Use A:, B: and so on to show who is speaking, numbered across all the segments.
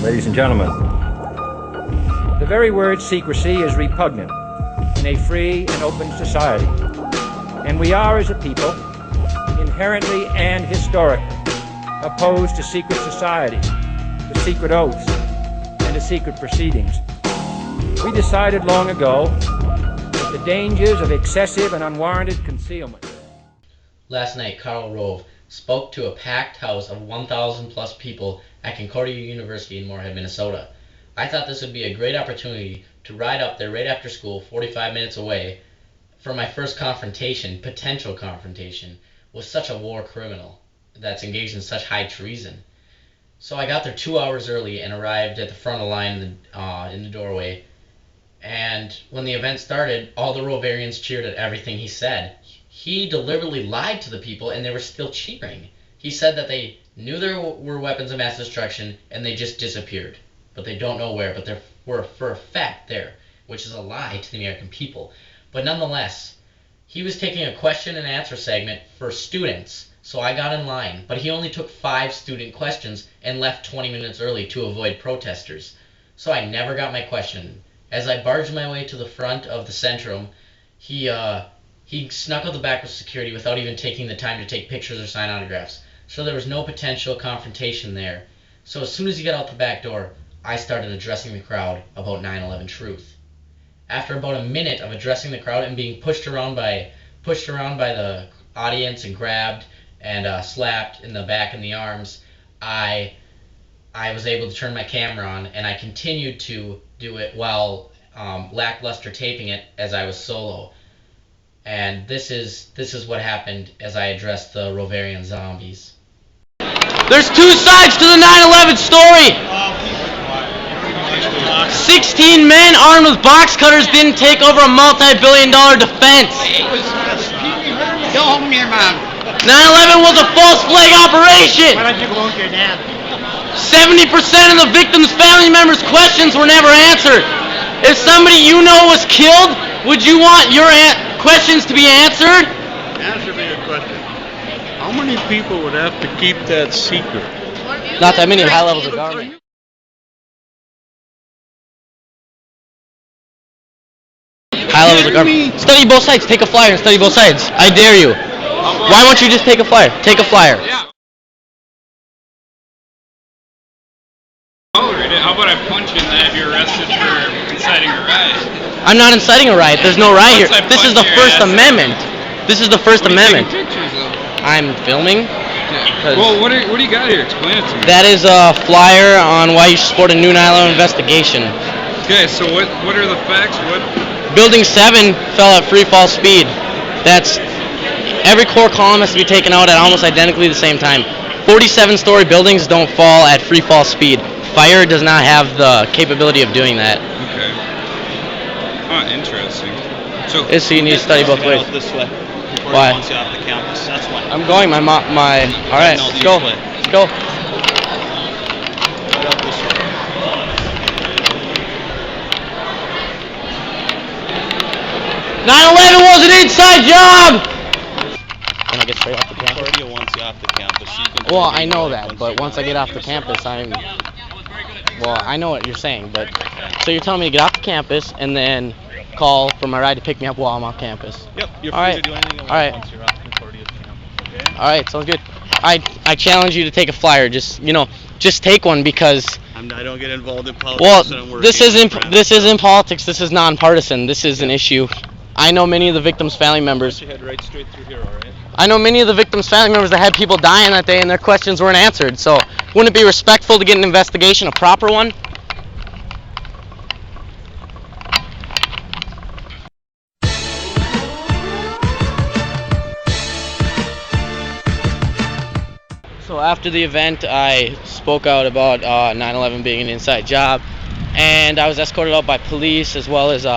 A: Ladies and gentlemen,
B: The very word secrecy is repugnant in a free and open society, and we are, as a people, inherently and historically opposed to secret societies, to secret oaths, and to secret proceedings. We decided long ago that the dangers of excessive and unwarranted concealment.
C: Last night, Karl Rove spoke to a packed house of 1,000 plus people at Concordia University in Moorhead, Minnesota. I thought this would be a great opportunity to ride up there right after school, 45 minutes away, for my first potential confrontation, with such a war criminal that's engaged in such high treason. So I got there 2 hours early and arrived at the front of the line in the doorway. And when the event started, all the Rovarians cheered at everything he said. He deliberately lied to the people, and they were still cheering. He said that they knew there were weapons of mass destruction, and they just disappeared. But they don't know where, but they were for a fact there, which is a lie to the American people. But nonetheless, he was taking a question and answer segment for students, so I got in line. But he only took 5 student questions and left 20 minutes early to avoid protesters. So I never got my question. As I barged my way to the front of the Centrum, he snuck out the back with security without even taking the time to take pictures or sign autographs. So there was no potential confrontation there. So as soon as he got out the back door, I started addressing the crowd about 9/11 truth. After about a minute of addressing the crowd and being pushed around by the audience and grabbed and slapped in the back and the arms, I was able to turn my camera on, and I continued to do it while lackluster taping it as I was solo. And this is what happened as I addressed the Rovarian zombies. There's 2 sides to the 9/11 story. 16 men armed with box cutters didn't take over a multi-billion-dollar defense.
D: Go home to your mom.
C: 9/11 was a false flag operation.
D: Why don't you go home to your dad?
C: 70% of the victims' family members' questions were never answered. If somebody you know was killed, would you want your questions to be answered?
E: Answer me a question. How many people would have to keep that secret?
C: Not that many high levels of government. High levels of government. Study both sides. Take a flyer and study both sides. I dare you. Why won't you just take a flyer? Take a flyer.
F: Yeah. How about I punch you and then have you arrested for inciting a riot?
C: I'm not inciting a riot. There's no riot here. This is the First Amendment. This is the First Amendment.
F: Taking pictures of?
C: I'm filming.
F: Yeah. Well, what do you got here? Explain it to me.
C: That is a flyer on why you should support a new 9/11 investigation.
F: Okay, so what are the facts?
C: Building 7 fell at free fall speed. That's every core column has to be taken out at almost identically the same time. 47-story buildings don't fall at free fall speed. Fire does not have the capability of doing that.
F: Okay. Interesting.
C: So you need to study both ways.
E: This way.
C: Why?
E: Wants you off the campus. That's why.
C: I'm going. All right, let's go. Let's go.
E: Right out this way.
C: 9/11 was an inside job. Can I get straight off the campus?
E: Concordia wants you off the campus. So you can
C: Well, I know that, but once I get off the campus, I know what you're saying, but so you're telling me to get off the campus and then call for my ride to pick me up while I'm off campus.
E: Yep, you're
C: All
E: free
C: right.
E: to do anything you want
C: All right.
E: once you're off Concordia's campus. Okay?
C: All right, sounds good. I challenge you to take a flyer. Just take one because
E: I don't get involved in politics. And I'm working
C: this
E: with
C: isn't politics. This is nonpartisan. This is an issue. I know many of the victims' family members.
E: You head right straight through here, all right?
C: I know many of the victims' family members that had people dying that day and their questions weren't answered. So, wouldn't it be respectful to get an investigation, a proper one? So after the event, I spoke out about 9/11 being an inside job, and I was escorted out by police as well as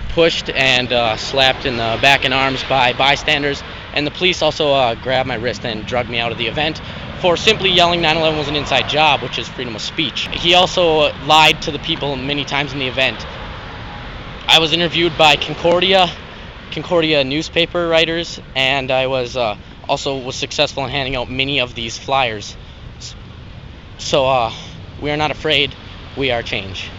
C: pushed and slapped in the back and arms by bystanders, and the police also grabbed my wrist and drugged me out of the event for simply yelling 9/11 was an inside job, which is freedom of speech. He also lied to the people many times in the event. I was interviewed by Concordia newspaper writers, and I was also successful in handing out many of these flyers. So We are not afraid. We are change.